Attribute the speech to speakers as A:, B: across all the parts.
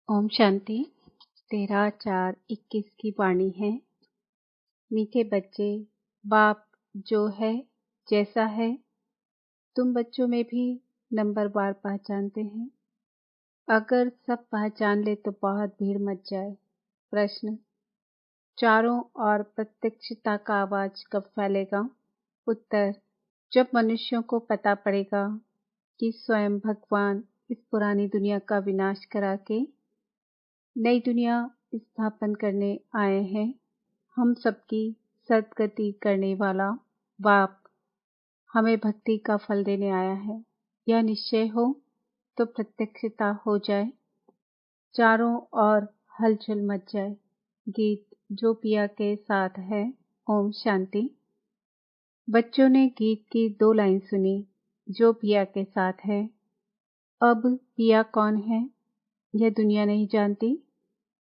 A: ओम शांति। 13/4/21 की वाणी है। मीठे बच्चे, बाप जो है जैसा है तुम बच्चों में भी नंबरवार पहचानते हैं। अगर सब पहचान ले तो बहुत भीड़ मच जाए। प्रश्न, चारों ओर प्रत्यक्षता का आवाज कब फैलेगा? उत्तर, जब मनुष्यों को पता पड़ेगा कि स्वयं भगवान इस पुरानी दुनिया का विनाश करा के नई दुनिया स्थापन करने आए हैं। हम सबकी सद्गति करने वाला बाप हमें भक्ति का फल देने आया है। यह निश्चय हो तो प्रत्यक्षता हो जाए, चारों ओर हलचल मच जाए। गीत जो पिया के साथ है। ओम शांति। बच्चों ने गीत की 2 लाइन सुनी, जो पिया के साथ है। अब पिया कौन है यह दुनिया नहीं जानती।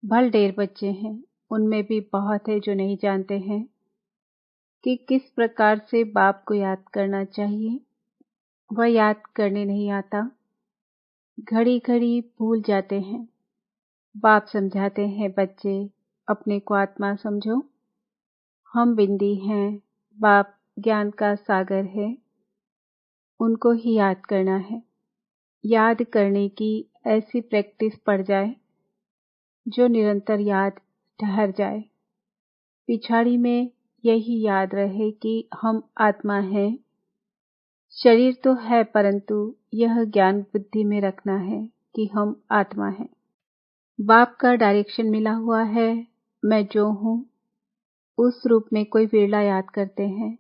A: भल ढेर बच्चे हैं, उनमें भी बहुत है जो नहीं जानते हैं कि किस प्रकार से बाप को याद करना चाहिए। वह याद करने नहीं आता, घड़ी घड़ी भूल जाते हैं। बाप समझाते हैं, बच्चे अपने को आत्मा समझो, हम बिंदी हैं, बाप ज्ञान का सागर है, उनको ही याद करना है। याद करने की ऐसी प्रैक्टिस पड़ जाए जो निरंतर याद ठहर जाए। पिछाड़ी में यही याद रहे कि हम आत्मा हैं। शरीर तो है, परंतु यह ज्ञान बुद्धि में रखना है कि हम आत्मा हैं। बाप का डायरेक्शन मिला हुआ है। मैं जो हूँ उस रूप में कोई विरला याद करते हैं।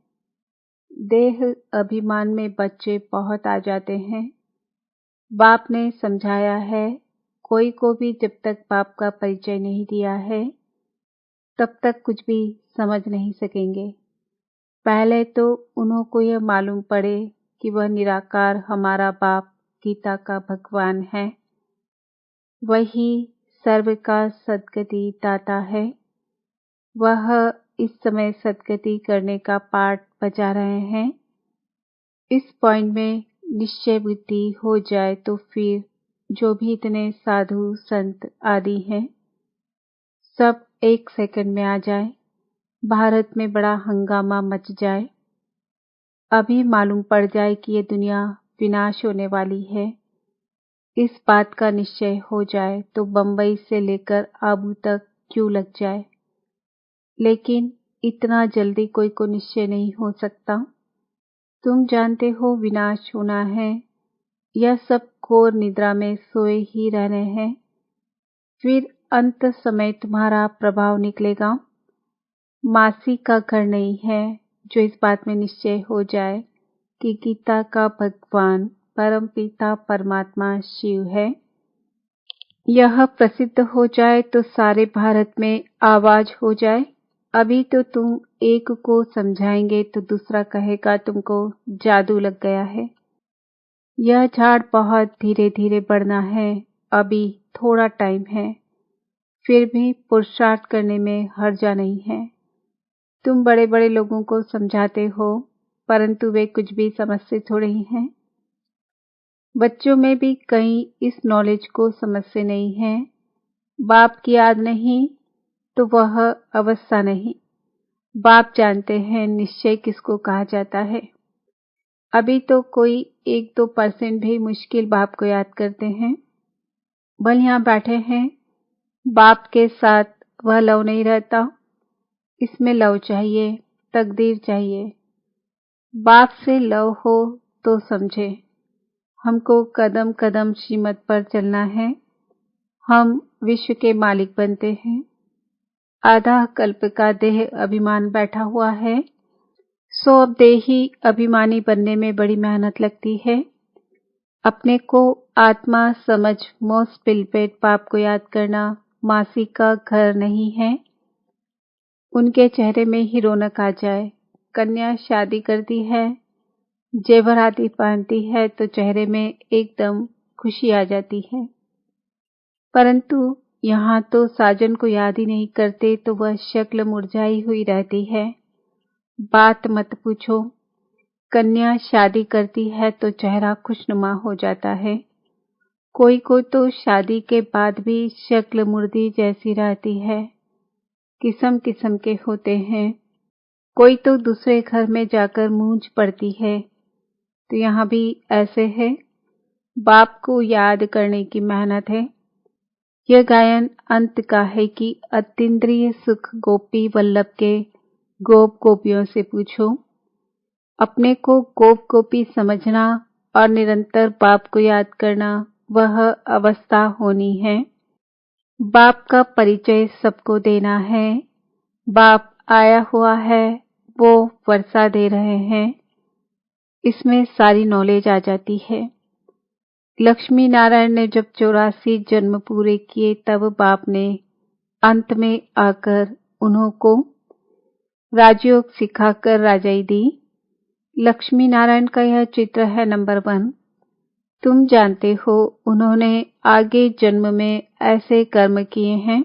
A: देह अभिमान में बच्चे बहुत आ जाते हैं। बाप ने समझाया है, कोई को भी जब तक बाप का परिचय नहीं दिया है तब तक कुछ भी समझ नहीं सकेंगे। पहले तो उन्हों को यह मालूम पड़े कि वह निराकार हमारा बाप गीता का भगवान है, वही सर्व का सद्गति दाता है। वह इस समय सद्गति करने का पाठ बजा रहे हैं। इस पॉइंट में निश्चय बुद्धि हो जाए तो फिर जो भी इतने साधु संत आदि हैं सब 1 सेकंड में आ जाए। भारत में बड़ा हंगामा मच जाए। अभी मालूम पड़ जाए कि ये दुनिया विनाश होने वाली है। इस बात का निश्चय हो जाए तो बंबई से लेकर आबू तक क्यों लग जाए। लेकिन इतना जल्दी कोई को निश्चय नहीं हो सकता। तुम जानते हो विनाश होना है। यह सब घोर निद्रा में सोए ही रह रहे हैं। फिर अंत समय तुम्हारा प्रभाव निकलेगा। मासी का घर नहीं है। जो इस बात में निश्चय हो जाए कि गीता का भगवान परम पिता परमात्मा शिव है, यह प्रसिद्ध हो जाए तो सारे भारत में आवाज हो जाए। अभी तो तुम एक को समझाएंगे तो दूसरा कहेगा तुमको जादू लग गया है। यह झाड़ बहुत धीरे धीरे बढ़ना है। अभी थोड़ा टाइम है, फिर भी पुरुषार्थ करने में हर्जा नहीं है। तुम बड़े बड़े लोगों को समझाते हो, परंतु वे कुछ भी समझते थोड़े ही हैं। बच्चों में भी कई इस नॉलेज को समझते नहीं हैं। बाप की याद नहीं तो वह अवस्था नहीं। बाप जानते हैं निश्चय किसको कहा जाता है। अभी तो कोई 1-2% भी मुश्किल बाप को याद करते हैं। भले यहाँ बैठे हैं, बाप के साथ वह लव नहीं रहता। इसमें लव चाहिए, तकदीर चाहिए। बाप से लव हो तो समझे, हमको कदम कदम श्रीमत पर चलना है। हम विश्व के मालिक बनते हैं। आधा कल्प का देह अभिमान बैठा हुआ है, सो अब देही अभिमानी बनने में बड़ी मेहनत लगती है। अपने को आत्मा समझ मोस्ट पिलपेट बाप को याद करना मासी का घर नहीं है। उनके चेहरे में ही रौनक आ जाए। कन्या शादी करती है, जेवर आदि पहनती है तो चेहरे में एकदम खुशी आ जाती है। परंतु यहाँ तो साजन को याद ही नहीं करते तो वह शक्ल मुरझाई हुई रहती है। बात मत पूछो। कन्या शादी करती है तो चेहरा खुशनुमा हो जाता है। कोई को तो शादी के बाद भी शक्ल मुर्दी जैसी रहती है, किस्म किस्म के होते हैं। कोई तो दूसरे घर में जाकर मूंछ पड़ती है, तो यहाँ भी ऐसे है। बाप को याद करने की मेहनत है। यह गायन अंत का है कि अतीन्द्रिय सुख गोपी वल्लभ के गोप गोपियों से पूछो। अपने को गोप गोपी समझना और निरंतर बाप को याद करना वह अवस्था होनी है। बाप का परिचय सबको देना है। बाप आया हुआ है, वो वर्षा दे रहे हैं, इसमें सारी नॉलेज आ जाती है। लक्ष्मी नारायण ने जब 84 जन्म पूरे किए तब बाप ने अंत में आकर उन्हों को राजयोग सिखाकर राजाई दी। लक्ष्मी नारायण का यह चित्र है नंबर 1। तुम जानते हो उन्होंने आगे जन्म में ऐसे कर्म किए हैं,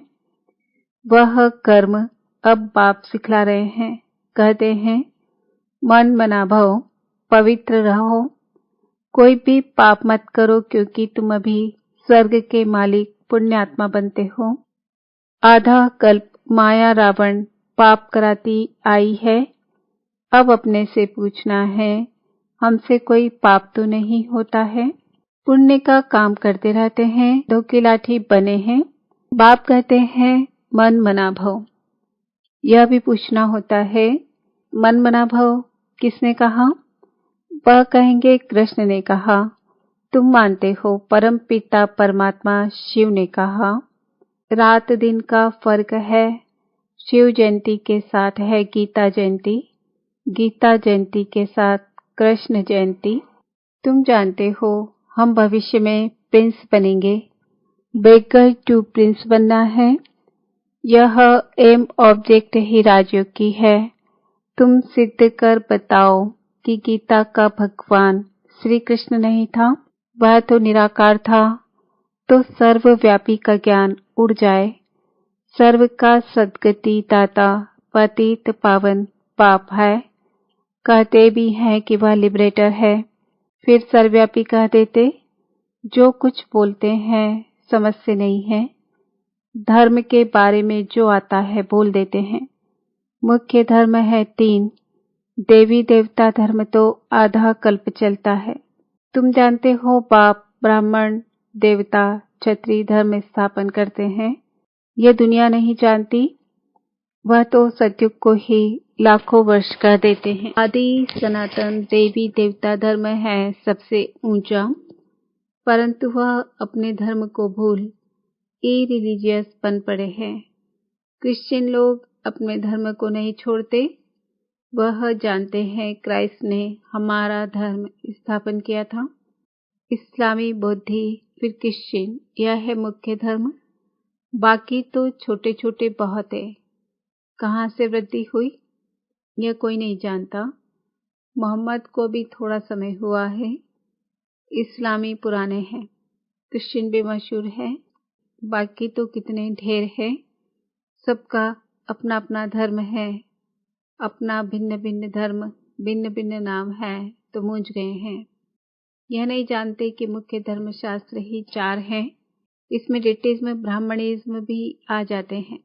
A: वह कर्म अब बाप सिखला रहे हैं। कहते हैं मन मना भव, पवित्र रहो, कोई भी पाप मत करो, क्योंकि तुम अभी स्वर्ग के मालिक पुण्यात्मा बनते हो। आधा कल्प माया रावण पाप कराती आई है। अब अपने से पूछना है, हमसे कोई पाप तो नहीं होता है? पुण्य का काम करते रहते हैं, दो की लाठी बने हैं। बाप कहते हैं मन मना भव। यह भी पूछना होता है, मन मना भव किसने कहा? वह कहेंगे कृष्ण ने कहा। तुम मानते हो परम पिता परमात्मा शिव ने कहा। रात दिन का फर्क है। शिव जयंती के साथ है गीता जयंती, गीता जयंती के साथ कृष्ण जयंती। तुम जानते हो हम भविष्य में प्रिंस बनेंगे। बेगर टू प्रिंस बनना है। यह एम ऑब्जेक्ट ही राजयोग की है। तुम सिद्ध कर बताओ कि गीता का भगवान श्री कृष्ण नहीं था, वह तो निराकार था। तो सर्वव्यापी का ज्ञान उड़ जाए। सर्व का सद्गति दाता पतित पावन बाप है। कहते भी हैं कि वह लिबरेटर है, फिर सर्वव्यापी कह देते। जो कुछ बोलते हैं समझ से नहीं है। धर्म के बारे में जो आता है बोल देते हैं। मुख्य धर्म है 3। देवी देवता धर्म तो आधा कल्प चलता है। तुम जानते हो बाप ब्राह्मण देवता क्षत्रिय धर्म स्थापन करते हैं। यह दुनिया नहीं जानती, वह तो सतयुग को ही लाखों वर्ष कह देते हैं। आदि सनातन देवी देवता धर्म है सबसे ऊंचा, परंतु वह अपने धर्म को भूल इरिलीजियस बन पड़े हैं। क्रिश्चियन लोग अपने धर्म को नहीं छोड़ते। वह जानते हैं क्राइस्ट ने हमारा धर्म स्थापन किया था। इस्लामी, बौद्धि, फिर क्रिश्चियन, यह है मुख्य धर्म। बाकी तो छोटे छोटे बहुत है। कहाँ से वृद्धि हुई यह कोई नहीं जानता। मोहम्मद को भी थोड़ा समय हुआ है। इस्लामी पुराने हैं, क्रिश्चियन भी मशहूर है। बाकी तो कितने ढेर है। सबका अपना अपना धर्म है, अपना भिन्न भिन्न धर्म, भिन्न भिन्न नाम है, तो मूंझ गए हैं। यह नहीं जानते कि मुख्य धर्मशास्त्र ही 4 हैं। इसमें डिटेल्स ब्राह्मणिज्म भी आ जाते हैं।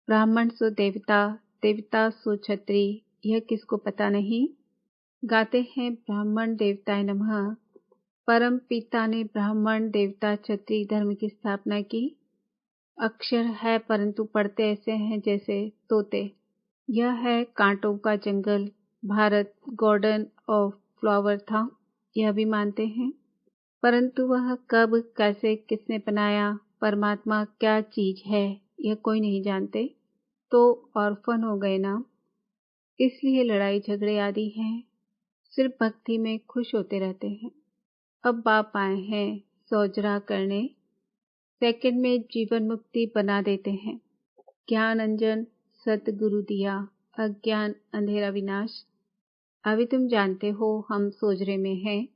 A: ब्राह्मण सो देवता, देवता सो क्षत्रिय, यह किसको पता नहीं। गाते हैं ब्राह्मण देवताय नमः। परम पिता ने ब्राह्मण देवता क्षत्रिय धर्म की स्थापना की। अक्षर है परंतु पढ़ते ऐसे हैं जैसे तोते। यह है कांटों का जंगल। भारत गार्डन ऑफ फ्लावर था, यह भी मानते हैं। परंतु वह कब कैसे किसने बनाया, परमात्मा क्या चीज है, यह कोई नहीं जानते। तो ऑर्फन हो गए ना, इसलिए लड़ाई झगड़े आदि हैं। सिर्फ भक्ति में खुश होते रहते हैं। अब बाप आए हैं सौजरा करने। सेकंड में जीवन मुक्ति बना देते हैं। ज्ञान अंजन सतगुरु दिया, अज्ञान अंधेरा विनाश। अभी तुम जानते हो हम सोजरे में हैं।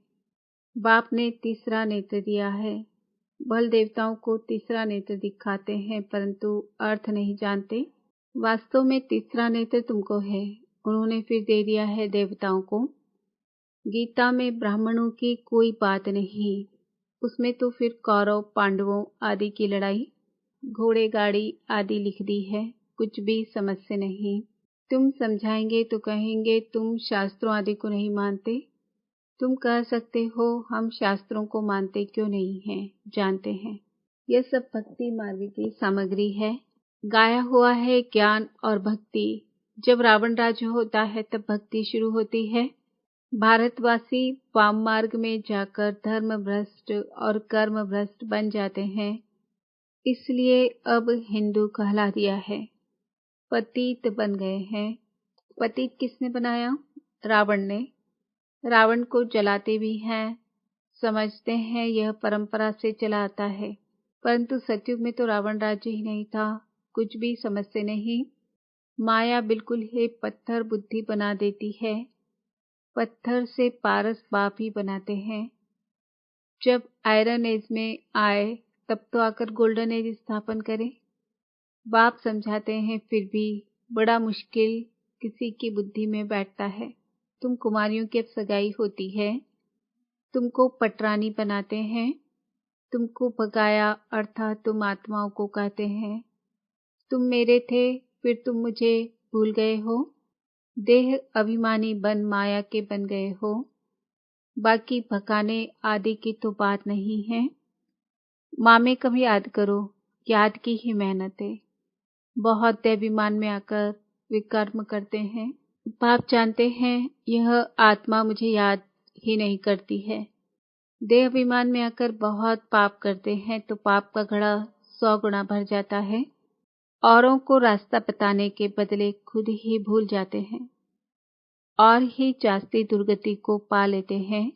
A: बाप ने तीसरा नेत्र दिया है। बल देवताओं को तीसरा नेत्र दिखाते हैं, परंतु अर्थ नहीं जानते। वास्तव में तीसरा नेत्र तुमको है, उन्होंने फिर दे दिया है देवताओं को। गीता में ब्राह्मणों की कोई बात नहीं, उसमें तो फिर कौरव पांडवों आदि की लड़ाई, घोड़े गाड़ी आदि लिख दी है। कुछ भी समझ से नहीं। तुम समझाएंगे तो कहेंगे तुम शास्त्रों आदि को नहीं मानते। तुम कह सकते हो हम शास्त्रों को मानते क्यों नहीं हैं, जानते हैं। यह सब भक्ति मार्ग की सामग्री है। गाया हुआ है ज्ञान और भक्ति। जब रावण राज्य होता है तब भक्ति शुरू होती है। भारतवासी वाम मार्ग में जाकर धर्म भ्रष्ट और कर्म भ्रष्ट बन जाते हैं, इसलिए अब हिंदू कहला दिया है। पतित बन गए हैं। पतित किसने बनाया? रावण ने। रावण को जलाते भी हैं, समझते हैं यह परंपरा से चला आता है, परंतु सतयुग में तो रावण राज्य ही नहीं था। कुछ भी समझते नहीं। माया बिल्कुल ही पत्थर बुद्धि बना देती है। पत्थर से पारस बाप ही बनाते हैं। जब आयरन एज में आए तब तो आकर गोल्डन एज स्थापन करें। बाप समझाते हैं, फिर भी बड़ा मुश्किल किसी की बुद्धि में बैठता है। तुम कुमारियों की अब सगाई होती है, तुमको पटरानी बनाते हैं, तुमको भगाया अर्थात तुम आत्माओं को कहते हैं तुम मेरे थे, फिर तुम मुझे भूल गए हो। देह अभिमानी बन माया के बन गए हो। बाकी भगाने आदि की तो बात नहीं है। माँ में कभी याद करो, याद की ही मेहनत है। बहुत देहाभिमान में आकर वे कर्म करते हैं। बाप जानते हैं यह आत्मा मुझे याद ही नहीं करती है। देह अभिमान में आकर बहुत पाप करते हैं तो पाप का घड़ा 100 गुना भर जाता है। औरों को रास्ता बताने के बदले खुद ही भूल जाते हैं और ही चास्ती दुर्गति को पा लेते हैं।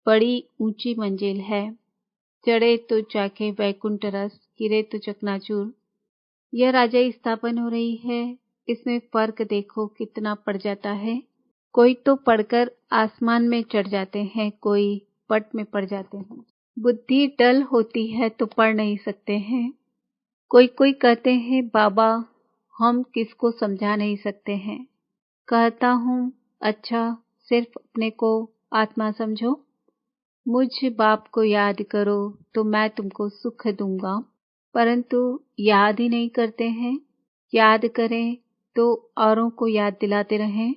A: बड़ी ऊंची मंजिल है, चढ़े तो चाखे वैकुंठ रस, गिरे तो चकनाचूर। यह राजाई स्थापन हो रही है, इसमें फर्क देखो कितना पड़ जाता है। कोई तो पढ़कर आसमान में चढ़ जाते हैं, कोई पट में पड़ जाते हैं। बुद्धि डल होती है तो पढ़ नहीं सकते हैं। कोई कोई कहते हैं बाबा हम किसको समझा नहीं सकते हैं। कहता हूँ अच्छा सिर्फ अपने को आत्मा समझो। मुझ बाप को याद करो तो मैं तुमको सुख दूंगा, परंतु याद ही नहीं करते हैं। याद करें तो औरों को याद दिलाते रहें।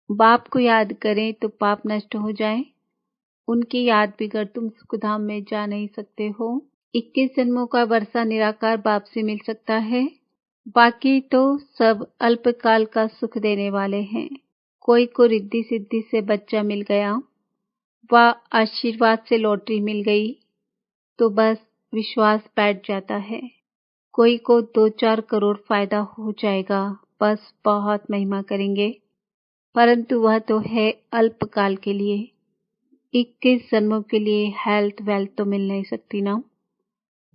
A: बाप को याद करें तो पाप नष्ट हो जाए। उनकी याद बिगड़ तुम सुखधाम में जा नहीं सकते हो। 21 जन्मों का वर्षा निराकार बाप से मिल सकता है, बाकी तो सब अल्पकाल का सुख देने वाले हैं। कोई को रिद्धि सिद्धि से बच्चा मिल गया, व आशीर्वाद से लॉटरी मिल गई तो बस विश्वास बैठ जाता है। कोई को 2-4 करोड़ फायदा हो जाएगा, बस बहुत महिमा करेंगे, परंतु वह तो है अल्पकाल के लिए। 21 जन्मों के लिए हेल्थ वेल्थ तो मिल नहीं सकती ना,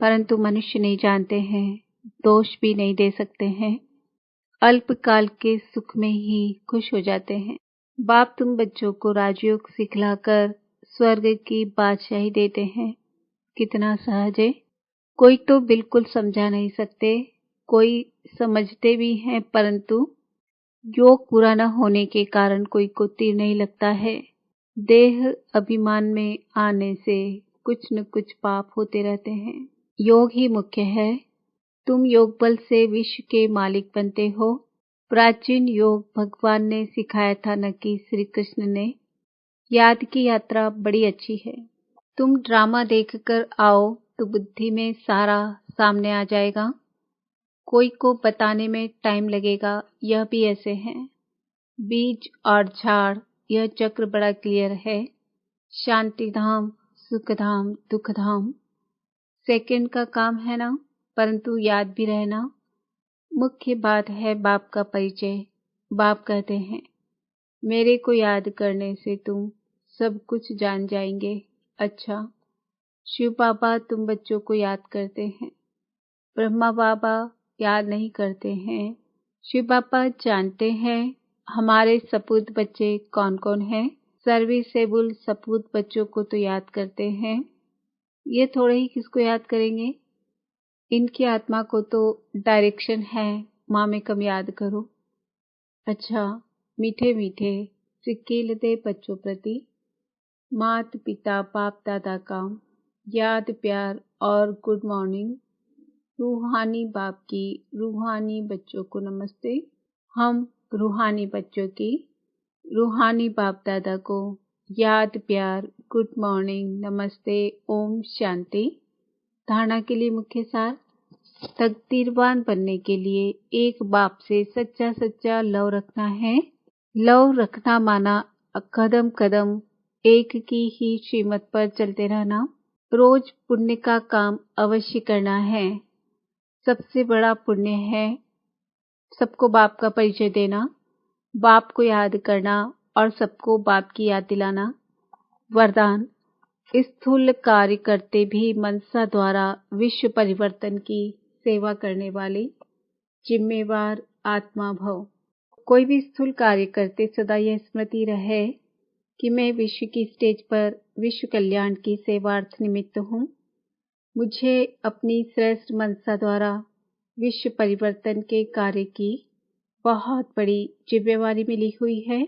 A: परंतु मनुष्य नहीं जानते हैं, दोष भी नहीं दे सकते हैं। अल्पकाल के सुख में ही खुश हो जाते हैं। बाप तुम बच्चों को राजयोग सिखलाकर स्वर्ग की बादशाही देते हैं। कितना सहज है। कोई तो बिल्कुल समझा नहीं सकते, कोई समझते भी हैं, परंतु योग पूरा न होने के कारण कोई को तीर नहीं लगता है। देह अभिमान में आने से कुछ न कुछ पाप होते रहते हैं। योग ही मुख्य है। तुम योग बल से विश्व के मालिक बनते हो। प्राचीन योग भगवान ने सिखाया था, न कि श्री कृष्ण ने। याद की यात्रा बड़ी अच्छी है। तुम ड्रामा देखकर आओ तो बुद्धि में सारा सामने आ जाएगा। कोई को बताने में टाइम लगेगा। यह भी ऐसे है। बीज और झाड़, यह चक्र बड़ा क्लियर है। शांति धाम, सुख धाम, दुख धाम, सेकंड का काम है ना, परंतु याद भी रहना। मुख्य बात है बाप का परिचय। बाप कहते हैं मेरे को याद करने से तुम सब कुछ जान जाएंगे। अच्छा, शिव बाबा तुम बच्चों को याद करते हैं, ब्रह्मा बाबा याद नहीं करते हैं। शिव बाबा जानते हैं हमारे सपूत बच्चे कौन कौन हैं। सर्विसेबल सपूत बच्चों को तो याद करते हैं, ये थोड़े ही किसको याद करेंगे। इनकी आत्मा को तो डायरेक्शन है, माँ में कम याद करो। अच्छा, मीठे मीठे सिक्के लदे बच्चों प्रति मात पिता बाप दादा का याद, प्यार और गुड मॉर्निंग। रूहानी बाप की रूहानी बच्चों को नमस्ते। हम रूहानी बच्चों की रूहानी बाप दादा को याद, प्यार, गुड मॉर्निंग, नमस्ते, ओम शांति। धारणा के लिए मुख्य सार। तकदीरवान बनने के लिए एक बाप से सच्चा सच्चा लव रखना है। लव रखना माना कदम कदम एक की ही श्रीमत पर चलते रहना। रोज पुण्य का काम अवश्य करना है। सबसे बड़ा पुण्य है सबको बाप का परिचय देना, बाप को याद करना और सबको बाप की याद दिलाना। वरदान। स्थूल कार्य करते भी मनसा द्वारा विश्व परिवर्तन की सेवा करने वाले जिम्मेवार आत्मा भव। कोई भी स्थूल कार्य करते सदा यह स्मृति रहे कि मैं विश्व की स्टेज पर विश्व कल्याण की सेवार्थ निमित्त हूँ। मुझे अपनी श्रेष्ठ मनसा द्वारा विश्व परिवर्तन के कार्य की बहुत बड़ी जिम्मेवारी मिली हुई है।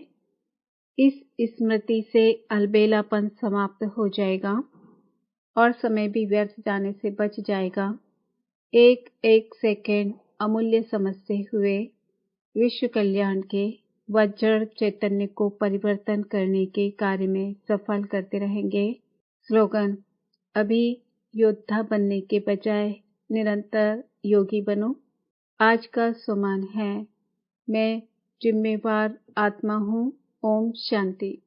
A: इस स्मृति से अलबेलापन समाप्त हो जाएगा और समय भी व्यर्थ जाने से बच जाएगा। एक एक सेकंड अमूल्य समझते हुए विश्व कल्याण के व जड़ चैतन्य को परिवर्तन करने के कार्य में सफल करते रहेंगे। स्लोगन। अभी योद्धा बनने के बजाय निरंतर योगी बनो। आज का सुमान है, मैं जिम्मेवार आत्मा हूँ। ओम शांति।